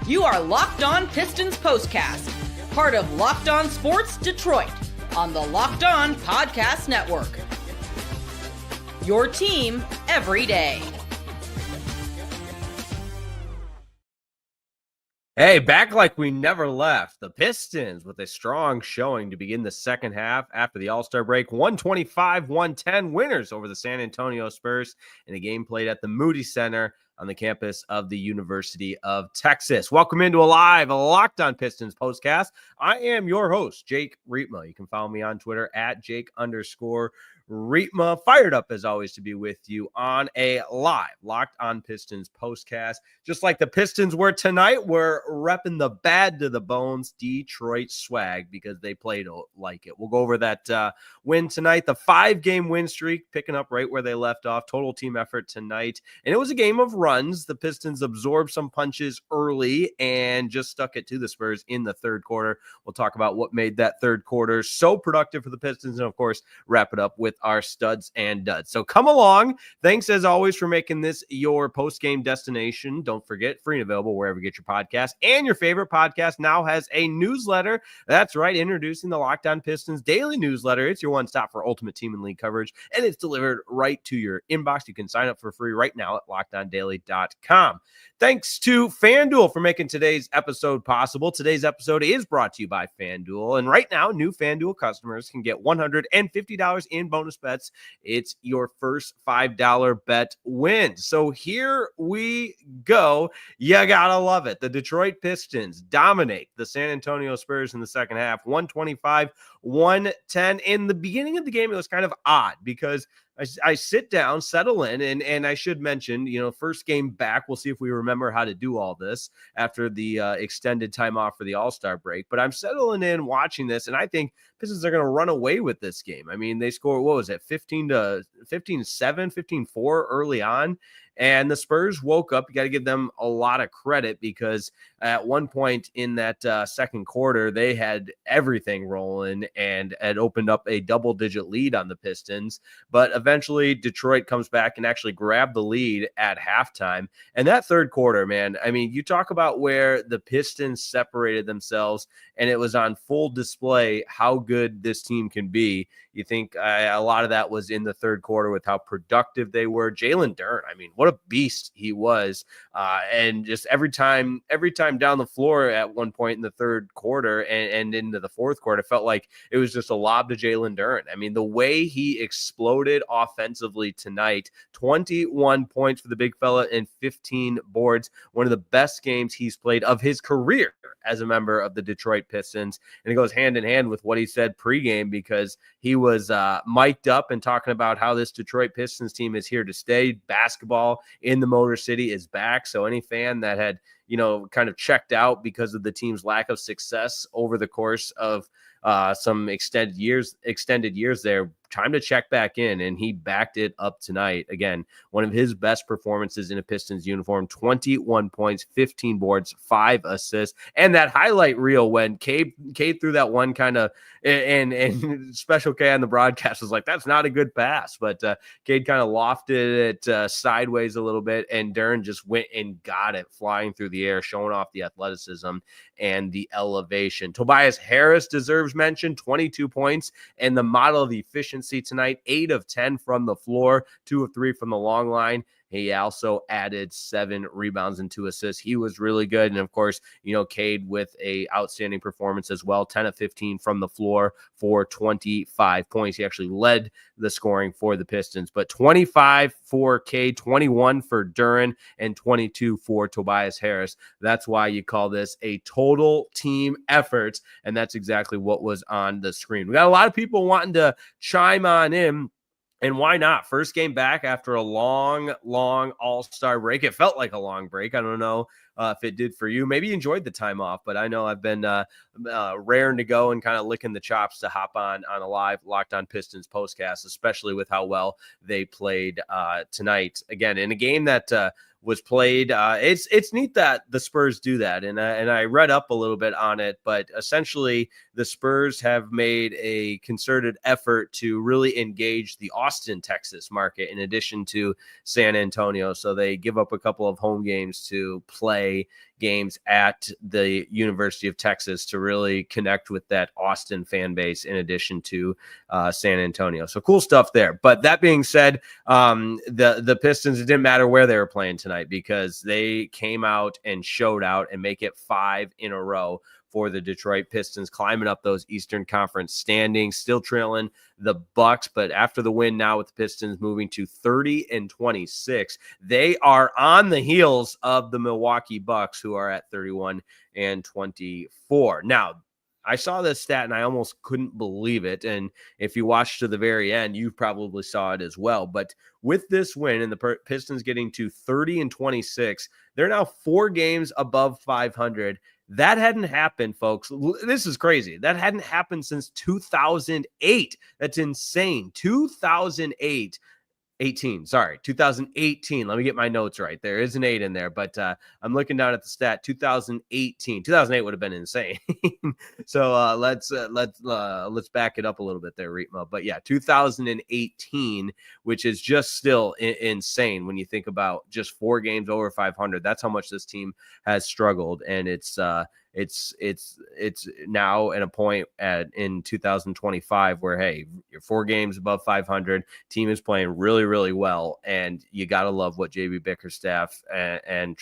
You are Locked On Pistons Postcast, part of Locked On Sports Detroit, on the Locked On Podcast Network. Your team every day. Hey, back like we never left. The Pistons with a strong showing to begin the second half after the All-Star break. 125-110 winners over the San Antonio Spurs in a game played at the Moody Center on the campus of the University of Texas. Welcome into a live Locked On Pistons postcast. I am your host, Jake Riepma. You can follow me on Twitter at Jake_Riepma. Fired up as always to be with you on a live Locked On Pistons postcast. Just like the Pistons were tonight, we're repping the bad to the bones Detroit swag because they played like it. We'll go over that win tonight. The 5-game win streak picking up right where they left off. Total team effort tonight. And it was a game of runs. The Pistons absorbed some punches early and just stuck it to the Spurs in the third quarter. We'll talk about what made that third quarter so productive for the Pistons and, of course, wrap it up with our studs and duds. So come along. Thanks, as always, for making this your post-game destination. Don't forget, free and available wherever you get your podcast. And your favorite podcast now has a newsletter. That's right, introducing the Locked On Pistons daily newsletter. It's your one-stop for ultimate team and league coverage, and it's delivered right to your inbox. You can sign up for free right now at LockedOnDaily.com. Thanks to FanDuel for making today's episode possible. Today's episode is brought to you by FanDuel, and right now, new FanDuel customers can get $150 in bonus bets. It's your first $5 bet win. So here we go. You gotta love it. The Detroit Pistons dominate the San Antonio Spurs in the second half, 125-110. In the beginning of the game, it was kind of odd because I sit down, settle in, and I should mention, first game back, we'll see if we remember how to do all this after the extended time off for the All-Star break. But I'm settling in, watching this, and I think Pistons are going to run away with this game. I mean, they scored, 15-7, 15-4 early on. And the Spurs woke up. You got to give them a lot of credit because at one point in that second quarter, they had everything rolling and had opened up a double-digit lead on the Pistons. But eventually, Detroit comes back and actually grabbed the lead at halftime. And that third quarter, man, I mean, you talk about where the Pistons separated themselves, and it was on full display how good this team can be. You think a lot of that was in the third quarter with how productive they were. Jalen Duren, I mean, what a beast he was. And just every time down the floor at one point in the third quarter and into the fourth quarter, it felt like it was just a lob to Jalen Duren. I mean, the way he exploded offensively tonight, 21 points for the big fella and 15 boards, one of the best games he's played of his career as a member of the Detroit Pistons. And it goes hand in hand with what he said pregame because he was mic'd up and talking about how this Detroit Pistons team is here to stay. Basketball in the Motor City is back. So any fan that had, kind of checked out because of the team's lack of success over the course of some extended years there, time to check back in, and he backed it up tonight. Again, one of his best performances in a Pistons uniform, 21 points, 15 boards, 5 assists, and that highlight reel when Cade threw that one kind of, and Special K on the broadcast was like, that's not a good pass, but Cade kind of lofted it sideways a little bit, and Duren just went and got it flying through the air, showing off the athleticism and the elevation. Tobias Harris deserves mention, 22 points, and the model of efficiency tonight, 8 of 10 from the floor, 2 of 3 from the long line. He also added 7 rebounds and 2 assists. He was really good. And of course, Cade with a outstanding performance as well, 10 of 15 from the floor for 25 points. He actually led the scoring for the Pistons, but 25 for Cade, 21 for Duren, and 22 for Tobias Harris. That's why you call this a total team effort. And that's exactly what was on the screen. We got a lot of people wanting to chime on in. And why not? First game back after a long All-Star break. It felt like a long break. I don't know if it did for you. Maybe you enjoyed the time off, but I know I've been raring to go and kind of licking the chops to hop on a live Locked On Pistons postcast, especially with how well they played tonight. Again, in a game that was played. It's neat that the Spurs do that. And I read up a little bit on it, but essentially the Spurs have made a concerted effort to really engage the Austin, Texas market in addition to San Antonio. So they give up a couple of home games to play games at the University of Texas to really connect with that Austin fan base in addition to San Antonio. So cool stuff there. But that being said, the Pistons, it didn't matter where they were playing tonight because they came out and showed out and make it 5 in a row for the Detroit Pistons, climbing up those Eastern Conference standings, still trailing the Bucks. But after the win now with the Pistons moving to 30-26, they are on the heels of the Milwaukee Bucks, who are at 31-24. Now, I saw this stat and I almost couldn't believe it. And if you watched to the very end, you probably saw it as well. But with this win and the Pistons getting to 30-26, they're now 4 games above 500. That hadn't happened, folks. This is crazy. That hadn't happened since 2008. That's insane. 2018. Let me get my notes right. There is an 8 in there, but I'm looking down at the stat. 2018. 2008 would have been insane. So let's back it up a little bit there, Reetma. But yeah, 2018, which is just still insane when you think about just 4 games over 500. That's how much this team has struggled, and it's now at a point in 2025 where, hey, you're 4 games above 500. Team is playing really, really well, and you got to love what JB Bickerstaff and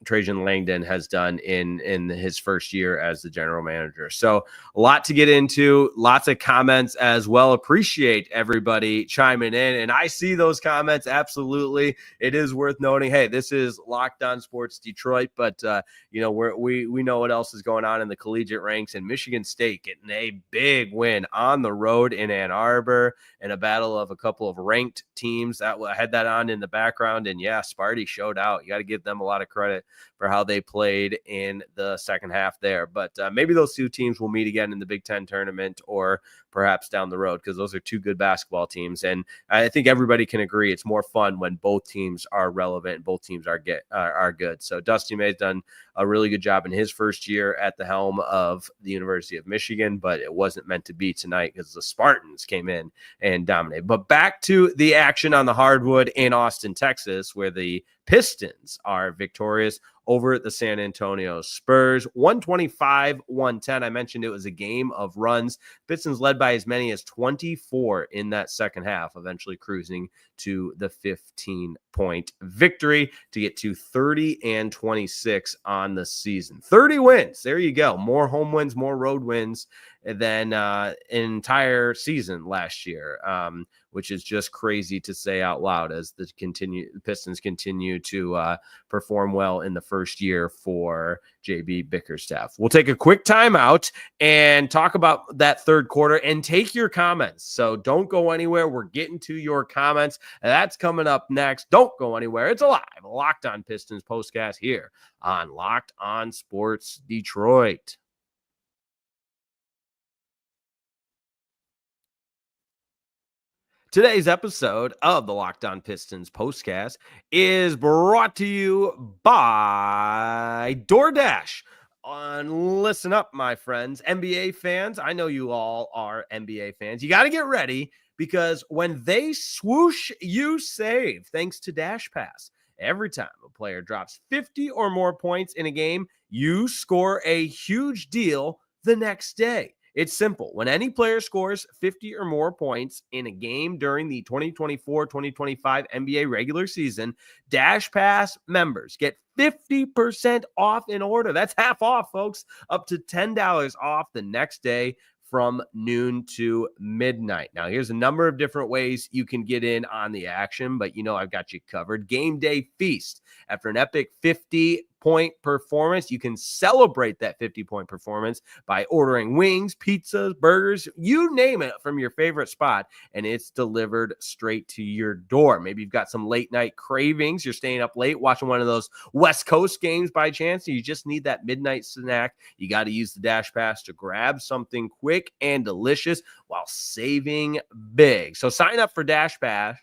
Trajan Langdon has done in his first year as the general manager. So a lot to get into, lots of comments as well. Appreciate everybody chiming in. And I see those comments. Absolutely. It is worth noting, hey, this is Locked On Sports Detroit, but we know what else is going on in the collegiate ranks, and Michigan State getting a big win on the road in Ann Arbor in a battle of a couple of ranked teams. I had that on in the background, and yeah, Sparty showed out. You got to give them a lot of credit for how they played in the second half there. But maybe those 2 teams will meet again in the Big Ten tournament or perhaps down the road, because those are 2 good basketball teams. And I think everybody can agree it's more fun when both teams are relevant and both teams are good. So Dusty May's done a really good job in his first year at the helm of the University of Michigan, but it wasn't meant to be tonight because the Spartans came in and dominated. But back to the action on the hardwood in Austin, Texas, where the Pistons are victorious over the San Antonio Spurs, 125-110. I mentioned it was a game of runs. Pistons led by as many as 24 in that second half, eventually cruising to the 15-point victory to get to 30-26 on the season. 30 wins. There you go. More home wins, more road wins than an entire season last year, which is just crazy to say out loud as the Pistons continue to perform well in the first year for JB Bickerstaff. We'll take a quick timeout and talk about that third quarter and take your comments. So don't go anywhere. We're getting to your comments. That's coming up next. Don't go anywhere. It's a live Locked On Pistons postcast here on Locked On Sports Detroit. Today's episode of the Locked On Pistons postcast is brought to you by DoorDash. Listen up, my friends, NBA fans. I know you all are NBA fans. You got to get ready because when they swoosh, you save. Thanks to Dash Pass. Every time a player drops 50 or more points in a game, you score a huge deal the next day. It's simple. When any player scores 50 or more points in a game during the 2024-2025 NBA regular season, Dash Pass members get 50% off in order. That's half off, folks. Up to $10 off the next day from noon to midnight. Now, here's a number of different ways you can get in on the action, but I've got you covered. Game Day Feast. After an epic 50-point performance, you can celebrate that 50-point performance by ordering wings, pizzas, burgers, you name it, from your favorite spot, and it's delivered straight to your door. Maybe you've got some late night cravings. You're staying up late watching one of those West Coast games by chance, and you just need that midnight snack. You got to use the Dash Pass to grab something quick and delicious while saving big. So sign up for Dash Pass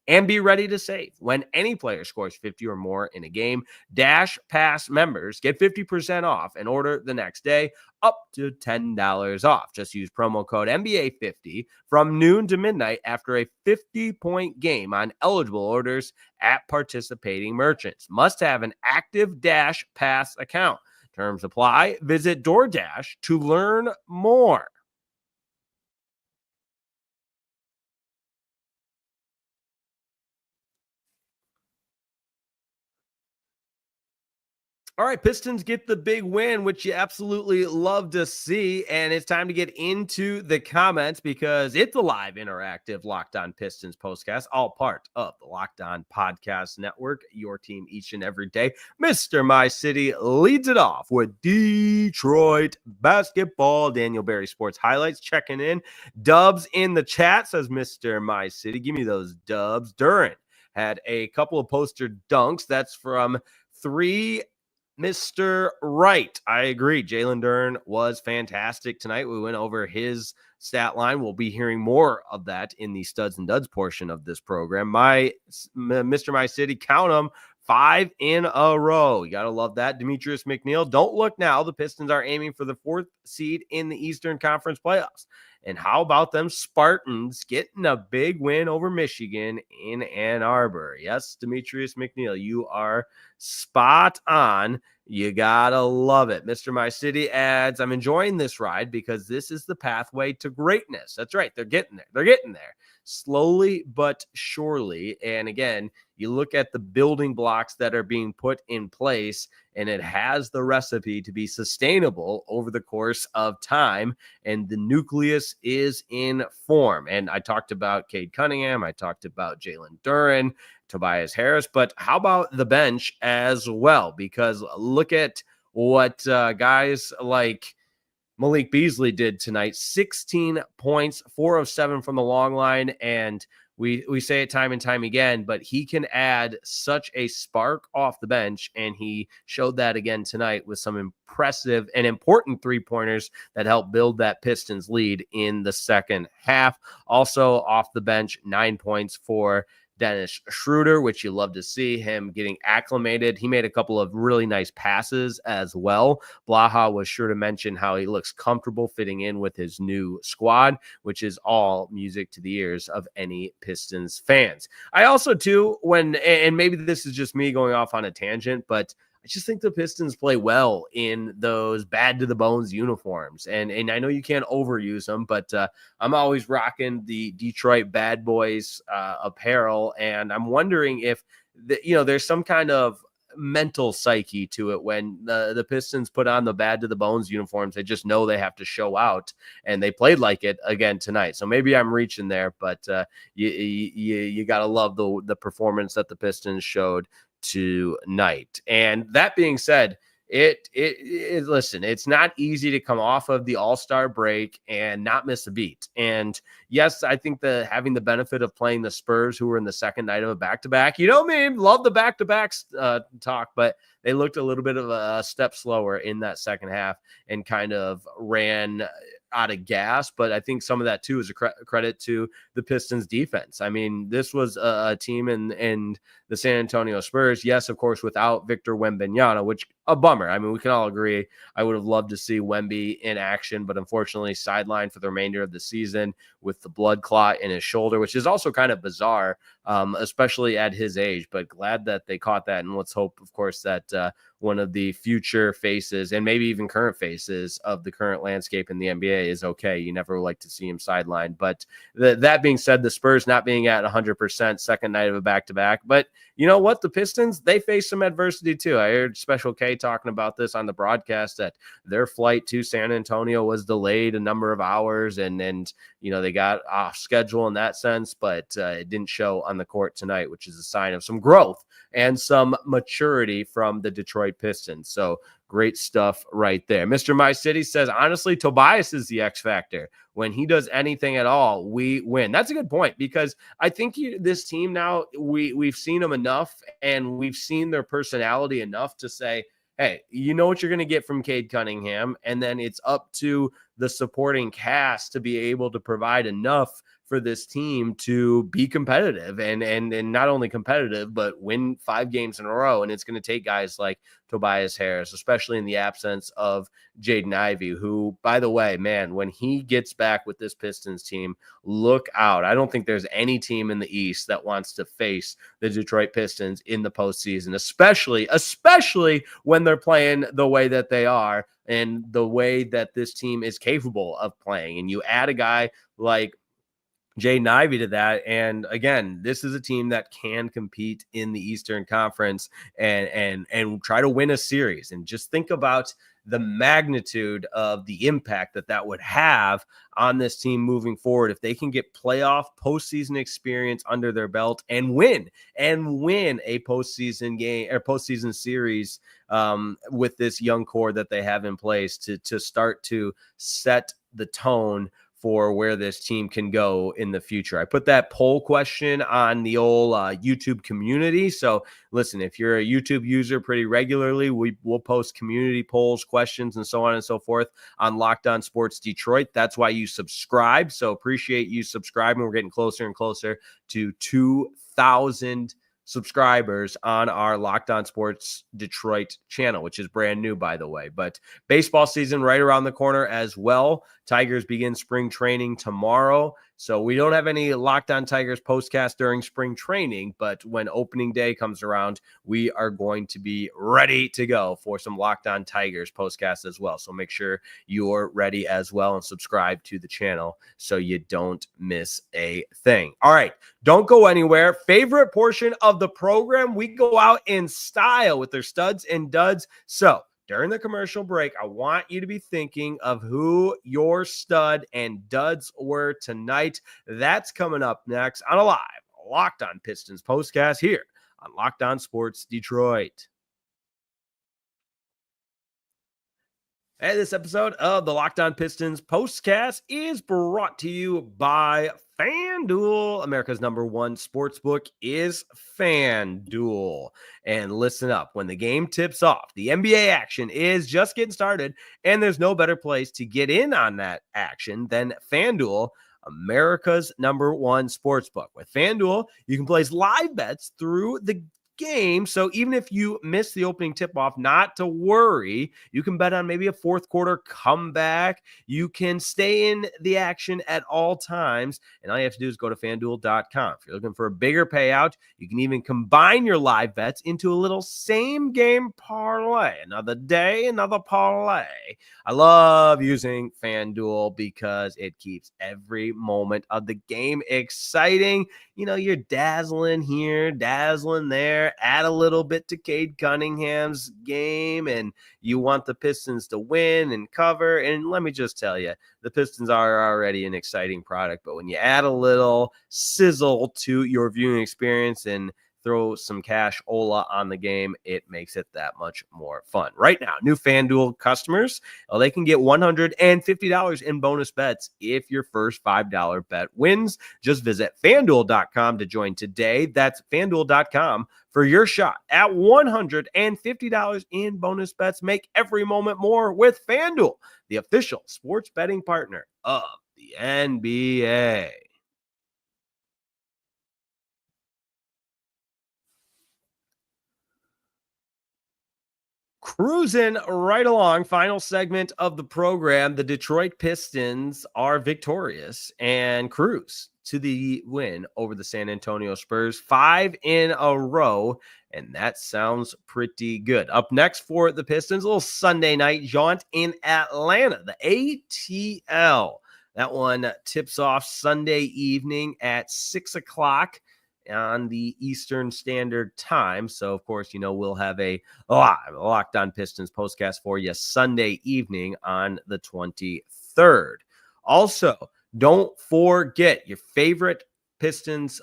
and be ready to save. When any player scores 50 or more in a game, Dash Pass members get 50% off and order the next day, up to $10 off. Just use promo code NBA50 from noon to midnight after a 50-point game on eligible orders at participating merchants. Must have an active Dash Pass account. Terms apply. Visit DoorDash to learn more. All right, Pistons get the big win, which you absolutely love to see. And it's time to get into the comments because it's a live, interactive Locked On Pistons postcast, all part of the Locked On Podcast Network, your team each and every day. Mr. My City leads it off with Detroit basketball. Daniel Berry Sports Highlights checking in. Dubs in the chat, says Mr. My City. Give me those dubs. Duren had a couple of poster dunks. That's from Mr. Wright. I agree. Jalen Duren was fantastic tonight. We went over his stat line. We'll be hearing more of that in the studs and duds portion of this program. Mr. My City, count them, 5 in a row. You got to love that. Demetrius McNeil, don't look now. The Pistons are aiming for the 4th seed in the Eastern Conference playoffs. And how about them Spartans getting a big win over Michigan in Ann Arbor? Yes, Demetrius McNeil, you are spot on. You gotta love it. Mr. My City adds, I'm enjoying this ride because this is the pathway to greatness. That's right. They're getting there. They're getting there slowly but surely. And again, you look at the building blocks that are being put in place, and it has the recipe to be sustainable over the course of time. And the nucleus is in form. And I talked about Cade Cunningham. I talked about Jalen Duren, Tobias Harris, but how about the bench as well? Because look at what guys like Malik Beasley did tonight. 16 points, 4 of 7 from the long line. And we say it time and time again, but he can add such a spark off the bench. And he showed that again tonight with some impressive and important 3-pointers that helped build that Pistons lead in the second half. Also off the bench, 9 points for Dennis Schroeder, which you love to see him getting acclimated. He made a couple of really nice passes as well. Blaha was sure to mention how he looks comfortable fitting in with his new squad, which is all music to the ears of any Pistons fans. I also, too, and maybe this is just me going off on a tangent, but I just think the Pistons play well in those bad to the bones uniforms. And I know you can't overuse them, but I'm always rocking the Detroit Bad Boys apparel. And I'm wondering if, there's some kind of mental psyche to it when the Pistons put on the bad to the bones uniforms. They just know they have to show out, and they played like it again tonight. So maybe I'm reaching there, but you got to love the performance that the Pistons showed tonight. And that being said, listen, it's not easy to come off of the All-Star break and not miss a beat. And yes, I think having the benefit of playing the Spurs, who were in the second night of a back-to-back, love the back-to-backs talk, but they looked a little bit of a step slower in that second half and kind of ran out of gas. But I think some of that too is a credit to the Pistons defense. I mean, this was a team in the San Antonio Spurs. Yes, of course, without Victor Wembanyama, which a bummer. I mean, we can all agree. I would have loved to see Wemby in action, but unfortunately sidelined for the remainder of the season with the blood clot in his shoulder, which is also kind of bizarre, especially at his age, but glad that they caught that. And let's hope, of course, that one of the future faces and maybe even current faces of the current landscape in the NBA is okay. You never like to see him sidelined. But that being said, the Spurs not being at 100%, second night of a back-to-back. But you know what? The Pistons, they face some adversity too. I heard Special K talking about this on the broadcast, that their flight to San Antonio was delayed a number of hours, and they got off schedule in that sense, but it didn't show on the court tonight, which is a sign of some growth and some maturity from the Detroit Pistons. So great stuff right there. Mr. My City says, honestly, Tobias is the X factor. When he does anything at all, we win. That's a good point, because I think this team now, we've seen them enough, and we've seen their personality enough to say, hey, you know what you're going to get from Cade Cunningham, and then it's up to the supporting cast to be able to provide enough for this team to be competitive and not only competitive, but win 5 games in a row. And it's going to take guys like Tobias Harris, especially in the absence of Jaden Ivey, who, by the way, man, when he gets back with this Pistons team, look out. I don't think there's any team in the East that wants to face the Detroit Pistons in the postseason, especially when they're playing the way that they are and the way that this team is capable of playing. And you add a guy like Jaden Ivey to that. And again, this is a team that can compete in the Eastern Conference and try to win a series. And just think about the magnitude of the impact that would have on this team moving forward if they can get playoff postseason experience under their belt and win a postseason game or postseason series with this young core that they have in place to start to set the tone for where this team can go in the future. I put that poll question on the old YouTube community. So listen, if you're a YouTube user pretty regularly, we'll post community polls, questions, and so on and so forth on Locked On Sports Detroit. That's why you subscribe. So appreciate you subscribing. We're getting closer and closer to 2,000 subscribers on our Locked On Sports Detroit channel, which is brand new, by the way. But baseball season right around the corner as well. Tigers begin spring training tomorrow. So we don't have any Locked On Tigers postcast during spring training, but when opening day comes around, we are going to be ready to go for some Locked On Tigers postcast as well. So make sure you're ready as well and subscribe to the channel so you don't miss a thing. All right, don't go anywhere. Favorite portion of the program, we go out in style with their studs and duds. So during the commercial break, I want you to be thinking of who your stud and duds were tonight. That's coming up next on a live Locked On Pistons postcast here on Locked On Sports Detroit. Hey, this episode of the Locked On Pistons postcast is brought to you by FanDuel. America's #1 sportsbook is FanDuel. And listen up, when the game tips off, the NBA action is just getting started, and there's no better place to get in on that action than FanDuel, America's #1 sportsbook. With FanDuel, you can place live bets through the game. So even if you miss the opening tip-off, not to worry. You can bet on maybe a fourth quarter comeback. You can stay in the action at all times. And all you have to do is go to FanDuel.com. If you're looking for a bigger payout, you can even combine your live bets into a little same-game parlay. Another day, another parlay. I love using FanDuel because it keeps every moment of the game exciting. You know, you're dazzling here, dazzling there, add a little bit to Cade Cunningham's game, and you want the Pistons to win and cover. And let me just tell you, the Pistons are already an exciting product, but when you add a little sizzle to your viewing experience and throw some cash-ola on the game, it makes it that much more fun. Right now, new FanDuel customers, they can get $150 in bonus bets if your first $5 bet wins. Just visit FanDuel.com to join today. That's FanDuel.com for your shot at $150 in bonus bets. Make every moment more with FanDuel, the official sports betting partner of the NBA. Cruising right along, final segment of the program. The Detroit Pistons are victorious and cruise to the win over the San Antonio Spurs, 5 in a row, and that sounds pretty good. Up next for the Pistons, a little Sunday night jaunt in Atlanta, the ATL. That one tips off Sunday evening at 6 o'clock on the Eastern Standard Time. So, of course, you know, we'll have a live Locked On Pistons postcast for you Sunday evening on the 23rd. Also, don't forget your favorite Pistons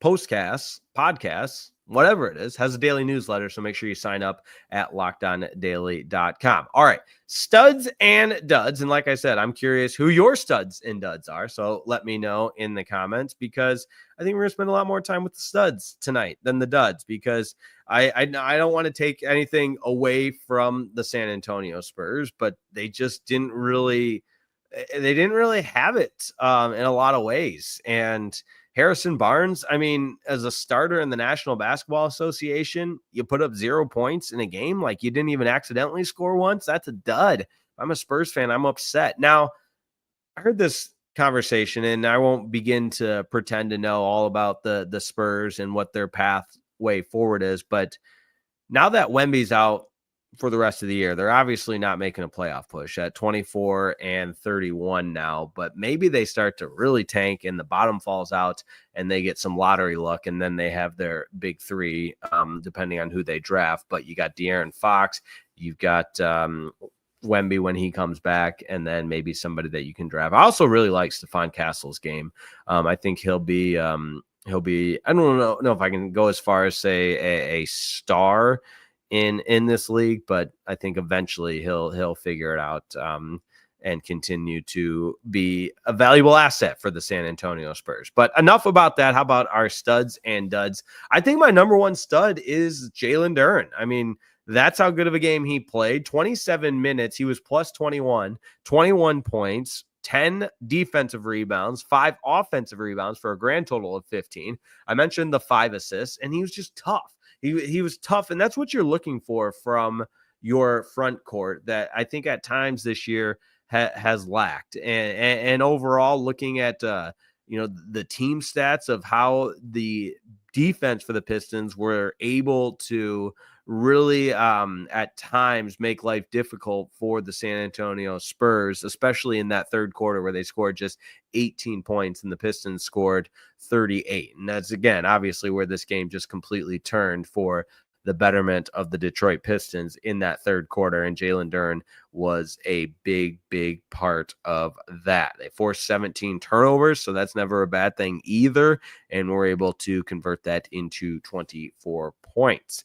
podcasts, whatever it is, has a daily newsletter. So make sure you sign up at lockedondaily.com. All right, studs and duds. And like I said, I'm curious who your studs and duds are. So let me know in the comments, because I think we're going to spend a lot more time with the studs tonight than the duds, because I don't want to take anything away from the San Antonio Spurs, but they just didn't really they didn't really have it in a lot of ways. And Harrison Barnes, I mean, as a starter in the National Basketball Association, you put up 0 points in a game. Like, you didn't even accidentally score once. That's a dud. If I'm a Spurs fan, I'm upset. Now, I heard this conversation, and I won't begin to pretend to know all about the Spurs and what their pathway forward is. But now that Wemby's out for the rest of the year, they're obviously not making a playoff push at 24-31 now, but maybe they start to really tank and the bottom falls out and they get some lottery luck, and then they have their big three, depending on who they draft. But you got De'Aaron Fox, you've got Wemby when he comes back, and then maybe somebody that you can draft. I also really like Stephon Castle's game. I think he'll be I don't know if I can go as far as say a star in this league, but I think eventually he'll figure it out and continue to be a valuable asset for the San Antonio Spurs. But enough about that. How about our studs and duds? I think my number one stud is Jalen Duren. I mean, that's how good of a game he played. 27 minutes, he was plus 21 points, 10 defensive rebounds, 5 offensive rebounds for a grand total of 15. I mentioned the 5 assists, and he was just tough. He was tough, and that's what you're looking for from your front court that I think at times this year has lacked. And overall, looking at the team stats of how the defense for the Pistons were able to really at times make life difficult for the San Antonio Spurs, especially in that third quarter where they scored just 18 points and the Pistons scored 38. And that's, again, obviously where this game just completely turned for the betterment of the Detroit Pistons in that third quarter. And Jalen Duren was a big, big part of that. They forced 17 turnovers, so that's never a bad thing either. And we're able to convert that into 24 points.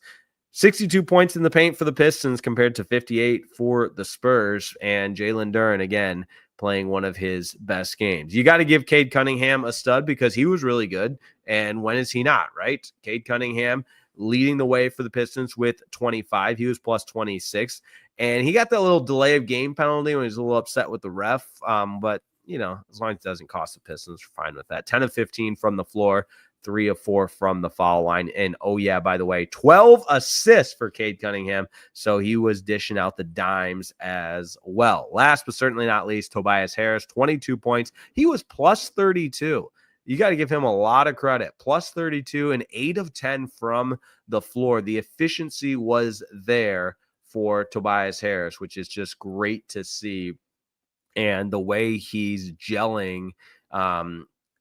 62 points in the paint for the Pistons compared to 58 for the Spurs. And Jalen Duren, again, playing one of his best games. You got to give Cade Cunningham a stud because he was really good. And when is he not, right? Cade Cunningham leading the way for the Pistons with 25. He was plus 26. And he got that little delay of game penalty when he was a little upset with the ref. But, as long as it doesn't cost the Pistons, we're fine with that. 10 of 15 from the floor, 3 of 4 from the foul line. And, oh, yeah, by the way, 12 assists for Cade Cunningham. So he was dishing out the dimes as well. Last but certainly not least, Tobias Harris, 22 points. He was plus 32. You got to give him a lot of credit. Plus 32 and 8 of 10 from the floor. The efficiency was there for Tobias Harris, which is just great to see. And the way he's gelling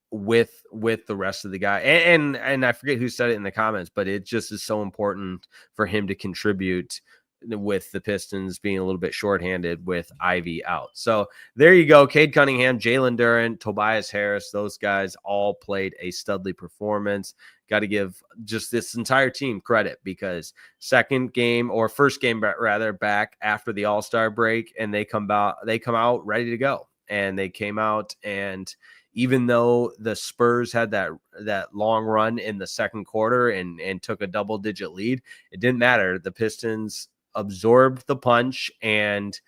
with the rest of the guy. And I forget who said it in the comments, but it just is so important for him to contribute with the Pistons being a little bit shorthanded with Ivy out. So there you go. Cade Cunningham, Jalen Duren, Tobias Harris, those guys all played a studly performance. Got to give just this entire team credit because first game rather back after the All-Star break, and they come out ready to go. And they came out, and even though the Spurs had that long run in the second quarter and took a double-digit lead, it didn't matter. The Pistons absorbed the punch and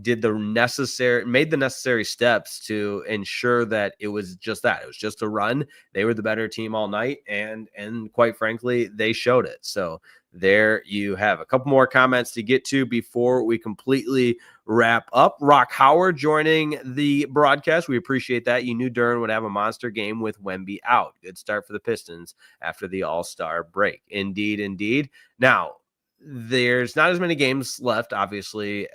made the necessary steps to ensure that it was just that. It was just a run. They were the better team all night, and quite frankly, they showed it. So there you have a couple more comments to get to before we completely wrap up. Rock Howard joining the broadcast. We appreciate that. You knew Duren would have a monster game with Wemby out. Good start for the Pistons after the All-Star break. Indeed. Now, there's not as many games left, obviously,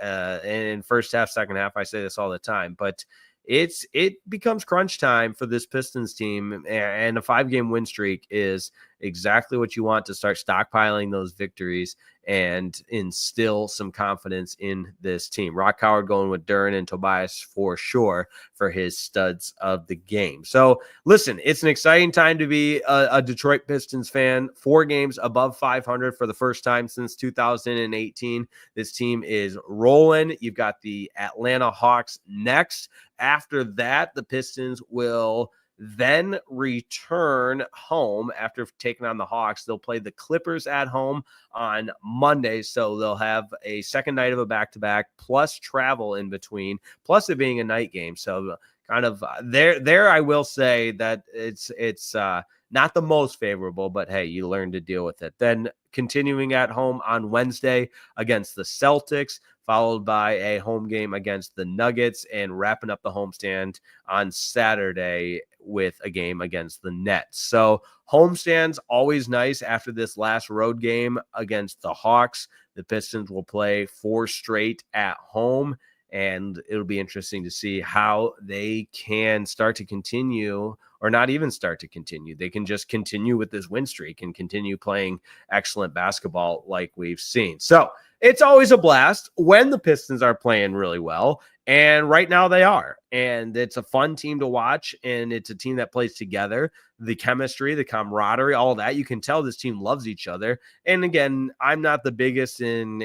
in first half, second half. I say this all the time, but it becomes crunch time for this Pistons team, and a 5-game win streak is exactly what you want to start stockpiling those victories and instill some confidence in this team. Rock Howard going with Duren and Tobias for sure for his studs of the game. So listen, it's an exciting time to be a Detroit Pistons fan. 4 games above 500 for the first time since 2018. This team is rolling. You've got the Atlanta Hawks next. After that, the Pistons will then return home after taking on the Hawks. They'll play the Clippers at home on Monday, so they'll have a second night of a back-to-back plus travel in between, plus it being a night game. So kind of there I will say that it's not the most favorable, but hey, you learn to deal with it. Then continuing at home on Wednesday against the Celtics, followed by a home game against the Nuggets, and wrapping up the homestand on Saturday with a game against the Nets. So homestand's always nice after this last road game against the Hawks. The Pistons will play 4 straight at home, and it'll be interesting to see how they can start to continue, or not even start to continue. They can just continue with this win streak and continue playing excellent basketball like we've seen. So it's always a blast when the Pistons are playing really well. And right now they are. And it's a fun team to watch. And it's a team that plays together. The chemistry, the camaraderie, all of that. You can tell this team loves each other. And again, I'm not the biggest in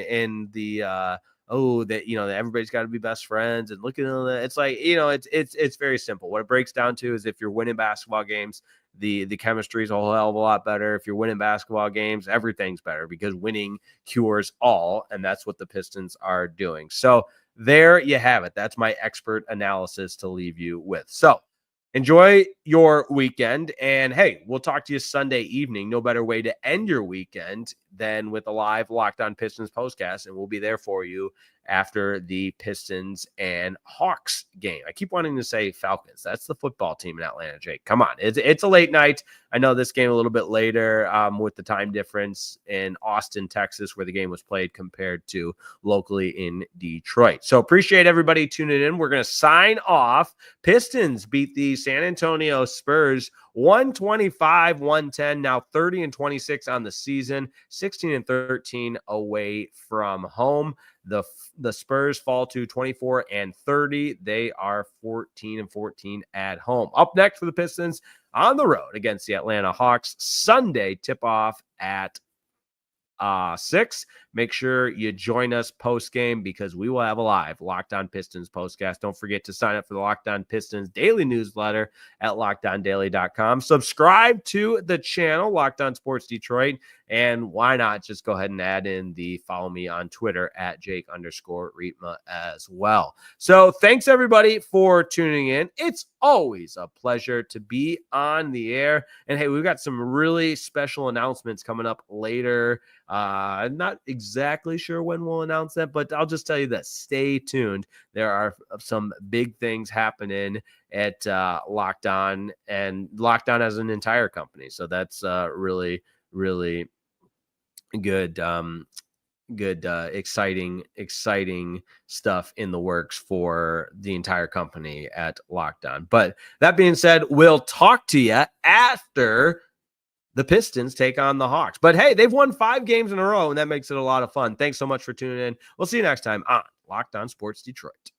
the that everybody's got to be best friends and look at all that. It's like, it's very simple. What it breaks down to is if you're winning basketball games, the chemistry is a whole hell of a lot better. If you're winning basketball games, everything's better because winning cures all, and that's what the Pistons are doing. So there you have it. That's my expert analysis to leave you with. So enjoy your weekend, and hey, we'll talk to you Sunday evening. No better way to end your weekend than with a live Locked On Pistons postcast, and we'll be there for you after the Pistons and Hawks game. I keep wanting to say Falcons. That's the football team in Atlanta, Jake. Come on. It's a late night. I know this game a little bit later with the time difference in Austin, Texas, where the game was played compared to locally in Detroit. So appreciate everybody tuning in. We're going to sign off. Pistons beat the San Antonio Spurs 125-110, now 30-26 on the season, 16-13 away from home. The Spurs fall to 24-30. They are 14-14 at home. Up next for the Pistons on the road against the Atlanta Hawks. Sunday tip-off at 6. Make sure you join us post-game because we will have a live Locked On Pistons postcast. Don't forget to sign up for the Locked On Pistons daily newsletter at lockedondaily.com. Subscribe to the channel, Locked On Sports Detroit, and why not just go ahead and add in the follow me on Twitter at Jake_Rietma as well. So thanks everybody for tuning in. It's always a pleasure to be on the air. And hey, we've got some really special announcements coming up later. I'm not exactly sure when we'll announce that, but I'll just tell you this. Stay tuned. There are some big things happening at Locked On, and Locked On as an entire company. So that's really, really good. Exciting stuff in the works for the entire company at Locked On. But that being said, we'll talk to you after the Pistons take on the Hawks. But hey, they've won 5 games in a row, and that makes it a lot of fun. Thanks so much for tuning in. We'll see you next time on Locked On Sports Detroit.